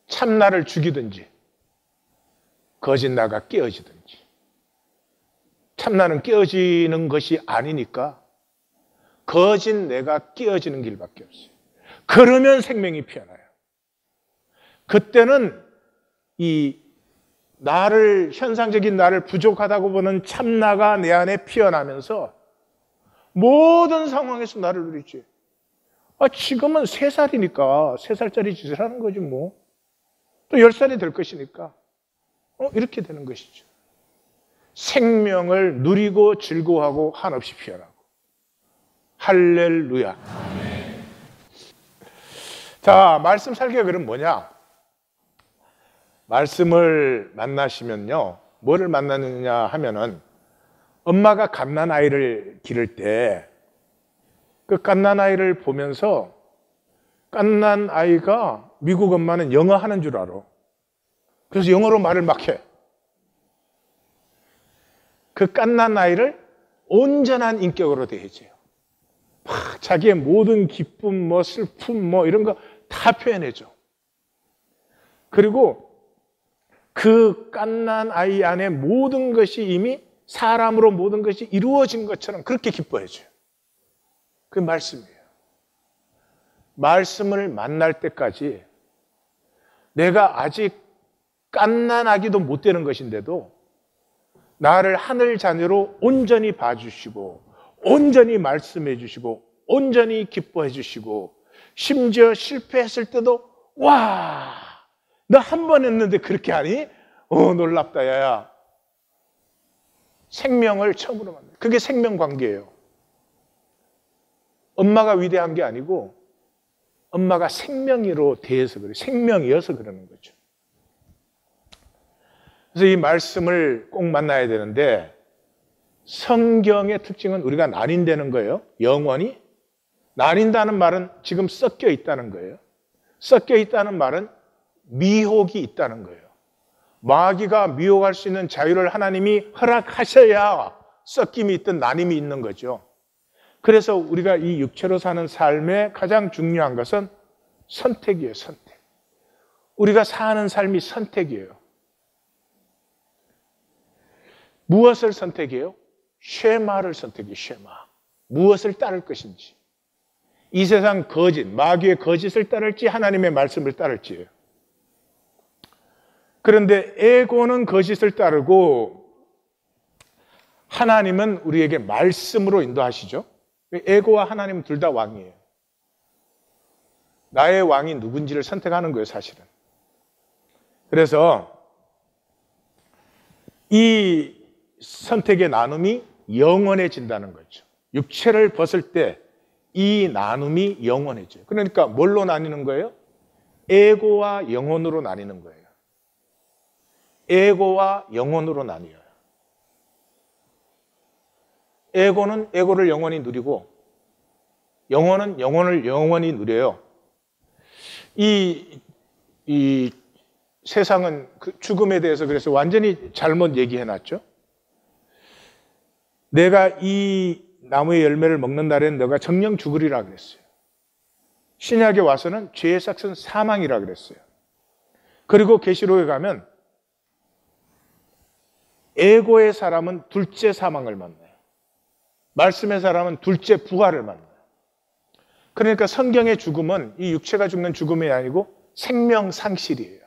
참나를 죽이든지 거짓나가 깨어지든지. 참나는 깨어지는 것이 아니니까 거짓 내가 깨어지는 길밖에 없어요. 그러면 생명이 피어나요. 그때는 이 나를, 현상적인 나를 부족하다고 보는 참나가 내 안에 피어나면서 모든 상황에서 나를 누리지. 지금은 3살이니까 3살짜리 짓을 하는 거지 뭐. 또 10살이 될 것이니까. 이렇게 되는 것이죠. 생명을 누리고 즐거워하고 한없이 피어나고. 할렐루야. 자, 말씀 살기가 그럼 뭐냐? 말씀을 만나시면요, 뭐를 만나느냐 하면은 엄마가 갓난아이를 기를 때 그 갓난아이를 보면서 갓난아이가 미국 엄마는 영어 하는 줄 알아. 그래서 영어로 말을 막 해. 그 갓난아이를 온전한 인격으로 대해줘요. 막 자기의 모든 기쁨, 뭐 슬픔, 뭐 이런 거 다 표현해줘. 그리고 그 갓난아이 안에 모든 것이 이미 사람으로 모든 것이 이루어진 것처럼 그렇게 기뻐해줘요. 그 말씀이에요. 말씀을 만날 때까지 내가 아직 갓난아기도 못 되는 것인데도 나를 하늘 자녀로 온전히 봐주시고 온전히 말씀해 주시고 온전히 기뻐해 주시고 심지어 실패했을 때도 와, 너 한 번 했는데 그렇게 하니? 놀랍다 야야. 생명을 처음으로 만나. 그게 생명 관계예요. 엄마가 위대한 게 아니고 엄마가 생명으로 대해서 그래. 생명이어서 그러는 거죠. 그래서 이 말씀을 꼭 만나야 되는데 성경의 특징은 우리가 나뉜다는 거예요. 영원히. 나뉜다는 말은 지금 섞여 있다는 거예요. 섞여 있다는 말은 미혹이 있다는 거예요. 마귀가 미혹할 수 있는 자유를 하나님이 허락하셔야 섞임이 있든 나눔이 있는 거죠. 그래서 우리가 이 육체로 사는 삶의 가장 중요한 것은 선택이에요. 선택. 우리가 사는 삶이 선택이에요. 무엇을 선택해요? 쉐마를 선택해요. 쉐마. 무엇을 따를 것인지. 이 세상 거짓, 마귀의 거짓을 따를지 하나님의 말씀을 따를지예요. 그런데 에고는 거짓을 따르고 하나님은 우리에게 말씀으로 인도하시죠. 에고와 하나님은 둘 다 왕이에요. 나의 왕이 누군지를 선택하는 거예요, 사실은. 그래서 이 선택의 나눔이 영원해진다는 거죠. 육체를 벗을 때 이 나눔이 영원해져요. 그러니까 뭘로 나뉘는 거예요? 에고와 영혼으로 나뉘는 거예요. 에고와 영혼으로 나뉘어요. 에고는 에고를 영원히 누리고 영혼은 영혼을 영원히 누려요. 이 세상은 그 죽음에 대해서 그래서 완전히 잘못 얘기해놨죠. 내가 이 나무의 열매를 먹는 날에는 너가 정령 죽으리라 그랬어요. 신약에 와서는 죄의 삭은 사망이라 그랬어요. 그리고 계시록에 가면 에고의 사람은 둘째 사망을 만나요. 말씀의 사람은 둘째 부활을 만나요. 그러니까 성경의 죽음은 이 육체가 죽는 죽음이 아니고 생명 상실이에요.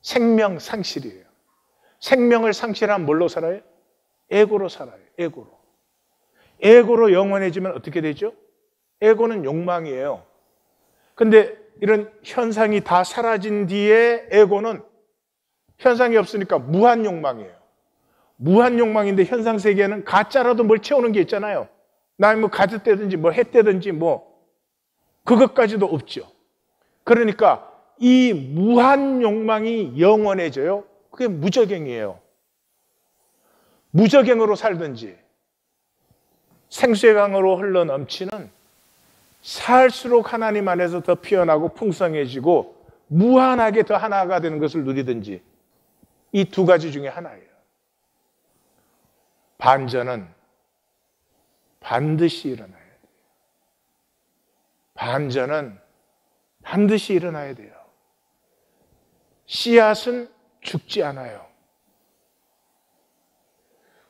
생명 상실이에요. 생명을 상실하면 뭘로 살아요? 에고로 살아요. 에고로. 에고로 영원해지면 어떻게 되죠? 에고는 욕망이에요. 근데 이런 현상이 다 사라진 뒤에 에고는 현상이 없으니까 무한 욕망이에요. 무한 욕망인데 현상 세계에는 가짜라도 뭘 채우는 게 있잖아요. 나 뭐 가졌다든지 뭐 했다든지 뭐 그것까지도 없죠. 그러니까 이 무한 욕망이 영원해져요. 그게 무저갱이에요. 무저갱으로 살든지 생수의 강으로 흘러 넘치는 살수록 하나님 안에서 더 피어나고 풍성해지고 무한하게 더 하나가 되는 것을 누리든지 이 두 가지 중에 하나예요. 반전은 반드시 일어나야 돼요. 반전은 반드시 일어나야 돼요. 씨앗은 죽지 않아요.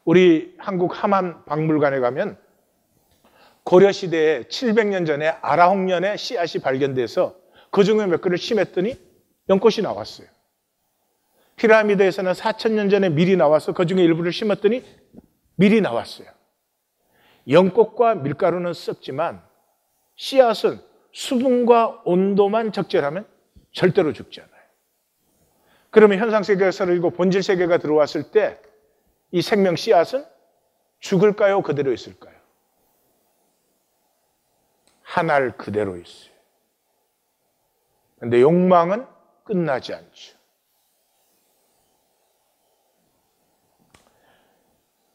우리 한국 함안 박물관에 가면 고려시대에 700년 전에 아라홍년에 씨앗이 발견돼서 그중에 몇 그릇 심었더니 연꽃이 나왔어요. 피라미드에서는 4000년 전에 밀이 나와서 그중에 일부를 심었더니 밀이 나왔어요. 연꽃과 밀가루는 썩지만 씨앗은 수분과 온도만 적절하면 절대로 죽지 않아요. 그러면 현상세계가 사라지고 본질세계가 들어왔을 때 이 생명 씨앗은 죽을까요? 그대로 있을까요? 하나를 그대로 있어요. 그런데 욕망은 끝나지 않죠.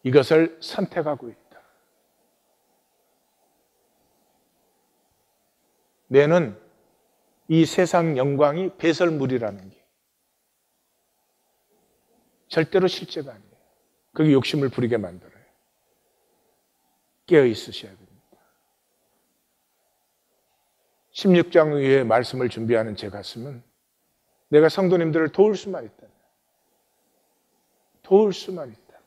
이것을 선택하고 있다. 내는 이 세상 영광이 배설물이라는 게 절대로 실제가 아니에요. 그게 욕심을 부리게 만들어요. 깨어 있으셔야 됩니다. 16장 위에 말씀을 준비하는 제 가슴은 내가 성도님들을 도울 수만 있다면, 도울 수만 있다면,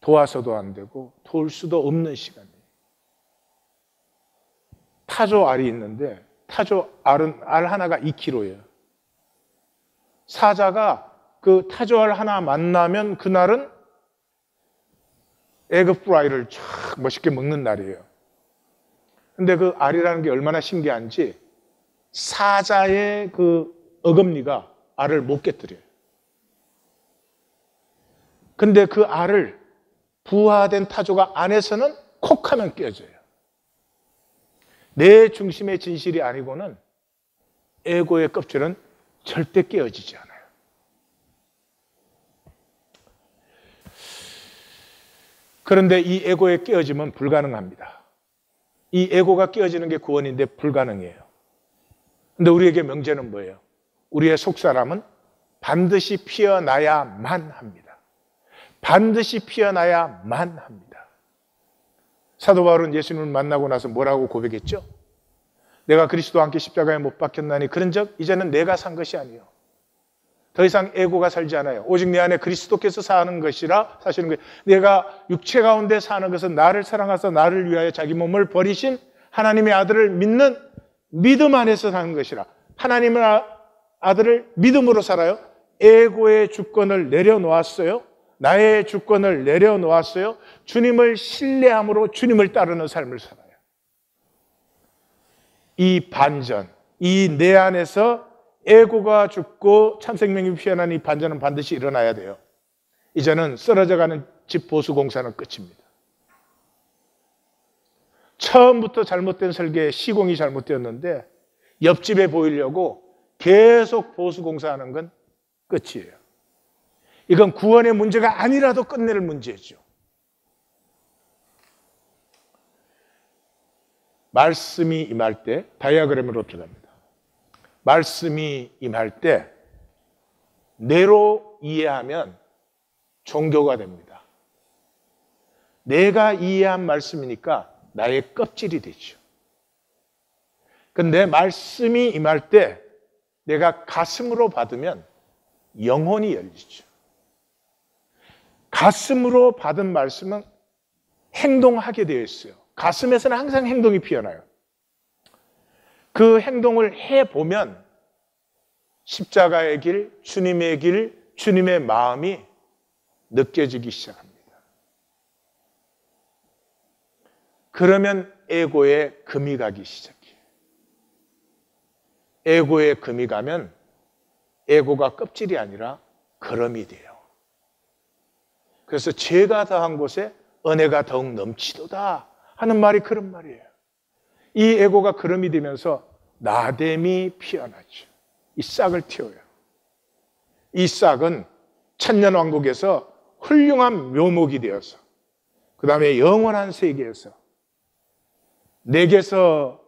도와서도 안 되고 도울 수도 없는 시간이에요. 타조 알이 있는데 타조 알은 알 하나가 2kg예요. 사자가 그 타조 알 하나 만나면 그날은 에그 프라이를 쫙 멋있게 먹는 날이에요. 근데 그 알이라는 게 얼마나 신기한지 사자의 그 어금니가 알을 못 깨뜨려요. 근데 그 알을 부화된 타조가 안에서는 콕 하면 깨져요. 내 중심의 진실이 아니고는 에고의 껍질은 절대 깨어지지 않아요. 그런데 이 에고의 깨어짐은 불가능합니다. 이 에고가 깨어지는 게 구원인데 불가능해요. 근데 우리에게 명제는 뭐예요? 우리의 속사람은 반드시 피어나야만 합니다. 반드시 피어나야만 합니다. 사도 바울은 예수님을 만나고 나서 뭐라고 고백했죠? 내가 그리스도와 함께 십자가에 못 박혔나니 그런 적 이제는 내가 산 것이 아니요 더 이상 에고가 살지 않아요. 오직 내 안에 그리스도께서 사는 것이라 사시는 거예요. 내가 육체 가운데 사는 것은 나를 사랑하사 나를 위하여 자기 몸을 버리신 하나님의 아들을 믿는 믿음 안에서 사는 것이라. 하나님의 아들을 믿음으로 살아요. 에고의 주권을 내려놓았어요. 나의 주권을 내려놓았어요. 주님을 신뢰함으로 주님을 따르는 삶을 살아요. 이 반전, 이 내 안에서 에고가 죽고 참생명이 피어난 이 반전은 반드시 일어나야 돼요. 이제는 쓰러져가는 집 보수공사는 끝입니다. 처음부터 잘못된 설계에 시공이 잘못되었는데 옆집에 보이려고 계속 보수공사하는 건 끝이에요. 이건 구원의 문제가 아니라도 끝낼 문제죠. 말씀이 임할 때 다이아그램으로 들어갑니다. 말씀이 임할 때 뇌로 이해하면 종교가 됩니다. 내가 이해한 말씀이니까 나의 껍질이 되죠. 근데 말씀이 임할 때 내가 가슴으로 받으면 영혼이 열리죠. 가슴으로 받은 말씀은 행동하게 되어 있어요. 가슴에서는 항상 행동이 피어나요. 그 행동을 해보면 십자가의 길, 주님의 마음이 느껴지기 시작합니다. 그러면 에고에 금이 가기 시작해요. 에고에 금이 가면 에고가 껍질이 아니라 거름이 돼요. 그래서 죄가 더한 곳에 은혜가 더욱 넘치도다 하는 말이 그런 말이에요. 이 에고가 거름이 되면서 나됨이 피어나죠. 이 싹을 틔워요. 이 싹은 천년왕국에서 훌륭한 묘목이 되어서 그 다음에 영원한 세계에서 내게서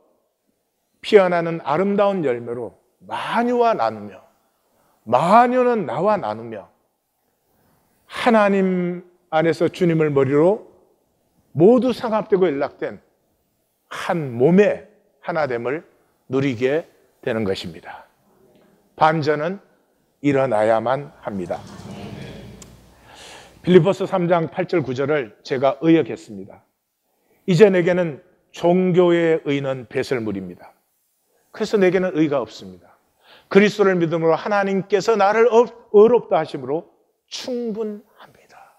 피어나는 아름다운 열매로 마녀와 나누며 마녀는 나와 나누며 하나님 안에서 주님을 머리로 모두 상합되고 연락된 한 몸의 하나됨을 누리게 되는 것입니다. 반전은 일어나야만 합니다. 빌립보서 3장 8절 9절을 제가 의역했습니다. 이제 내게는 종교의 의는 배설물입니다. 그래서 내게는 의가 없습니다. 그리스도를 믿음으로 하나님께서 나를 의롭다 하심으로 충분합니다.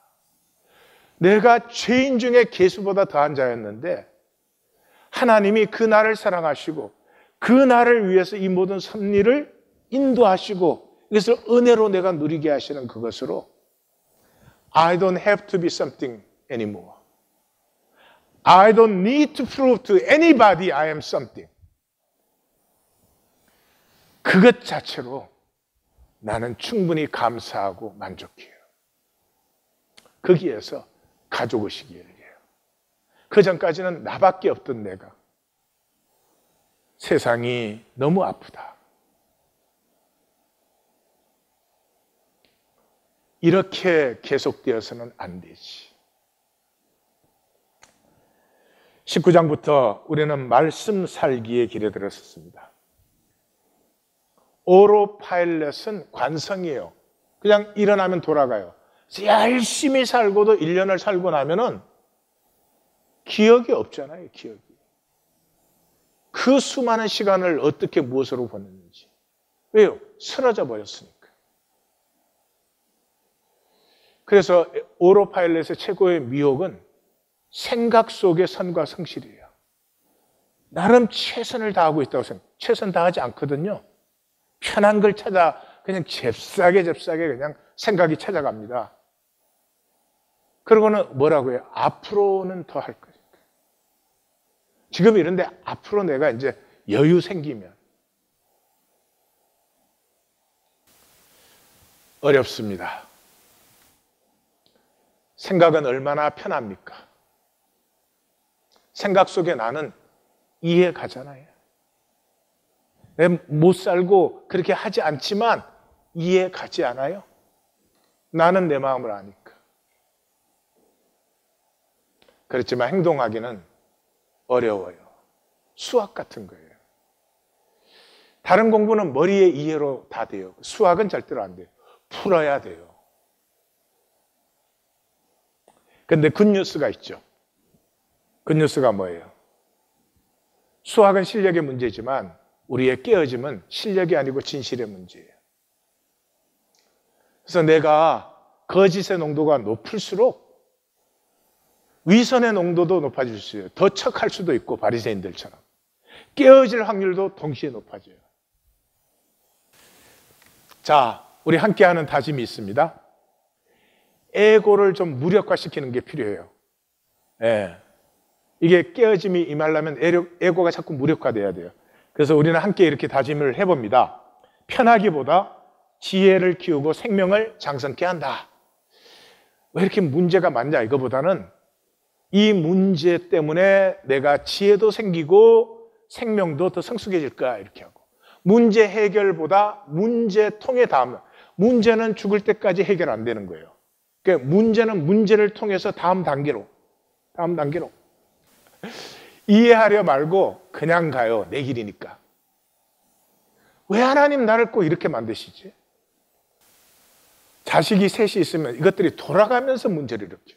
내가 죄인 중에 개수보다 더한 자였는데 하나님이 그 나를 사랑하시고 그 나를 위해서 이 모든 섭리를 인도하시고 이것을 은혜로 내가 누리게 하시는 그것으로 I don't have to be something anymore. I don't need to prove to anybody I am something. 그것 자체로 나는 충분히 감사하고 만족해요. 거기에서 가져오시기 위해요. 그 전까지는 나밖에 없던 내가 세상이 너무 아프다. 이렇게 계속되어서는 안 되지. 19장부터 우리는 말씀 살기의 길에 들었었습니다. 오로파일렛은 관성이에요. 그냥 일어나면 돌아가요. 열심히 살고도 1년을 살고 나면은 기억이 없잖아요, 기억이. 그 수많은 시간을 어떻게 무엇으로 보냈는지. 왜요? 쓰러져 버렸으니까. 그래서 오토파일럿의 최고의 미혹은 생각 속의 선과 성실이에요. 나름 최선을 다하고 있다고 생각. 최선 다하지 않거든요. 편한 걸 찾아 그냥 잽싸게 그냥 생각이 찾아갑니다. 그러고는 뭐라고 해요? 앞으로는 더 할 거니까. 지금 이런데 앞으로 내가 이제 여유 생기면 어렵습니다. 생각은 얼마나 편합니까? 생각 속에 나는 이해 가잖아요. 내가 못 살고 그렇게 하지 않지만 이해 가지 않아요? 나는 내 마음을 아니까. 그렇지만 행동하기는 어려워요. 수학 같은 거예요. 다른 공부는 머리의 이해로 다 돼요. 수학은 절대로 안 돼요. 풀어야 돼요. 근데 굿뉴스가 있죠. 굿뉴스가 뭐예요? 수학은 실력의 문제지만 우리의 깨어짐은 실력이 아니고 진실의 문제예요. 그래서 내가 거짓의 농도가 높을수록 위선의 농도도 높아질 수 있어요. 더 척할 수도 있고 바리새인들처럼. 깨어질 확률도 동시에 높아져요. 자, 우리 함께하는 다짐이 있습니다. 에고를 좀 무력화시키는 게 필요해요. 예. 이게 깨어짐이 임하려면 에고가 자꾸 무력화돼야 돼요. 그래서 우리는 함께 이렇게 다짐을 해봅니다. 편하기보다 지혜를 키우고 생명을 장성케 한다. 왜 이렇게 문제가 많냐 이거보다는 이 문제 때문에 내가 지혜도 생기고 생명도 더 성숙해질 거야 이렇게 하고, 문제 해결보다 문제통에 다음, 문제는 죽을 때까지 해결 안 되는 거예요. 그러니까 문제는 문제를 통해서 다음 단계로 이해하려 말고 그냥 가요. 내 길이니까. 왜 하나님 나를 꼭 이렇게 만드시지? 자식이 셋이 있으면 이것들이 돌아가면서 문제를 일으켜.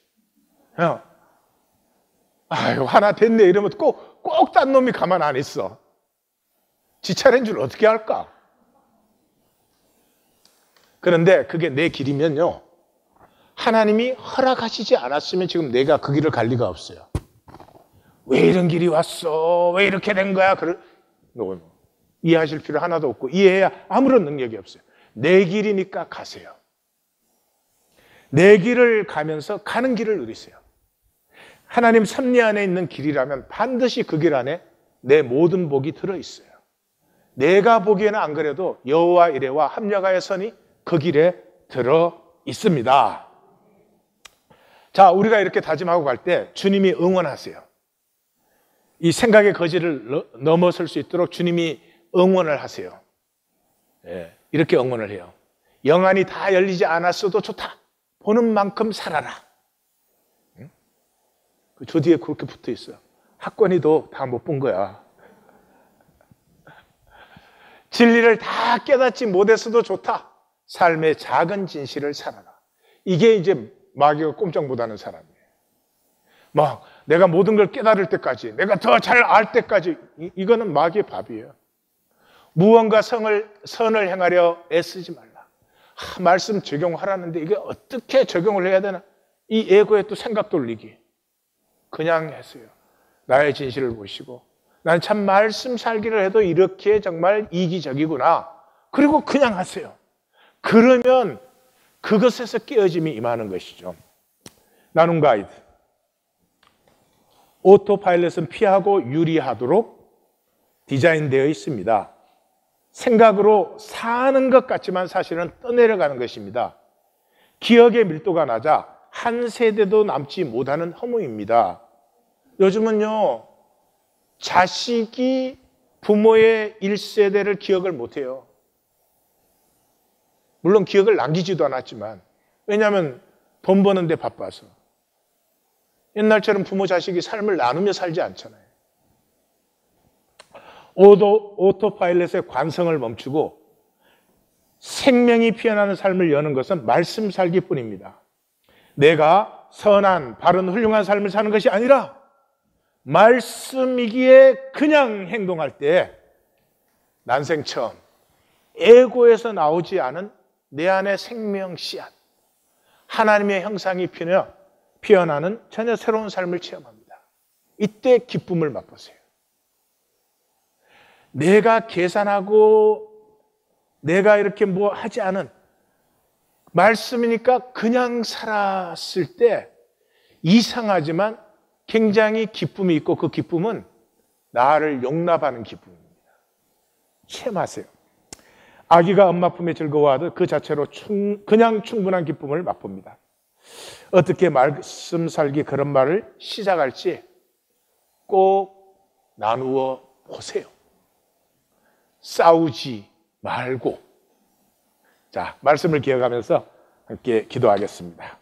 아유, 하나 됐네 이러면 꼭 딴 놈이 가만 안 있어. 지 차례인 줄 어떻게 할까? 그런데 그게 내 길이면요, 하나님이 허락하시지 않았으면 지금 내가 그 길을 갈 리가 없어요. 왜 이런 길이 왔어? 왜 이렇게 된 거야? 이해하실 필요 하나도 없고, 이해해야 아무런 능력이 없어요. 내 길이니까 가세요. 내 길을 가면서 가는 길을 누리세요. 하나님 섭리 안에 있는 길이라면 반드시 그 길 안에 내 모든 복이 들어있어요. 내가 보기에는 안 그래도 여호와 이레와 합력하여 서니 그 길에 들어 있습니다. 자, 우리가 이렇게 다짐하고 갈 때 주님이 응원하세요. 이 생각의 거지를 넘어설 수 있도록 주님이 응원을 하세요. 이렇게 응원을 해요. 영안이 다 열리지 않았어도 좋다. 보는 만큼 살아라. 저 뒤에 그렇게 붙어 있어요. 학권이도 다 못 본 거야. 진리를 다 깨닫지 못했어도 좋다. 삶의 작은 진실을 살아라. 이게 이제 마귀가 꼼짝 못하는 사람이에요. 막 내가 모든 걸 깨달을 때까지, 내가 더 잘 알 때까지, 이거는 마귀의 밥이에요. 무언가 선을 행하려 애쓰지 말라. 말씀 적용하라는데 이게 어떻게 적용을 해야 되나? 이 에고에 또 생각 돌리기. 그냥 했어요. 나의 진실을 보시고, 난 참 말씀 살기를 해도 이렇게 정말 이기적이구나. 그리고 그냥 하세요. 그러면 그것에서 깨어짐이 임하는 것이죠. 나눔 가이드. 오토파일럿은 피하고 유리하도록 디자인되어 있습니다. 생각으로 사는 것 같지만 사실은 떠내려가는 것입니다. 기억의 밀도가 낮아 한 세대도 남지 못하는 허무입니다. 요즘은요, 자식이 부모의 1세대를 기억을 못해요. 물론 기억을 남기지도 않았지만, 왜냐하면 돈 버는 데 바빠서. 옛날처럼 부모 자식이 삶을 나누며 살지 않잖아요. 오토파일럿의 관성을 멈추고 생명이 피어나는 삶을 여는 것은 말씀 살기뿐입니다. 내가 선한, 바른, 훌륭한 삶을 사는 것이 아니라 말씀이기에 그냥 행동할 때 난생 처음 에고에서 나오지 않은 내 안의 생명 씨앗, 하나님의 형상이 피어나는 전혀 새로운 삶을 체험합니다. 이때 기쁨을 맛보세요. 내가 계산하고 내가 이렇게 뭐 하지 않은 말씀이니까 그냥 살았을 때 이상하지만 굉장히 기쁨이 있고 그 기쁨은 나를 용납하는 기쁨입니다. 체험하세요. 아기가 엄마 품에 즐거워하듯 그 자체로 그냥 충분한 기쁨을 맛봅니다. 어떻게 말씀 살기 그런 말을 시작할지 꼭 나누어 보세요. 싸우지 말고. 자, 말씀을 기억하면서 함께 기도하겠습니다.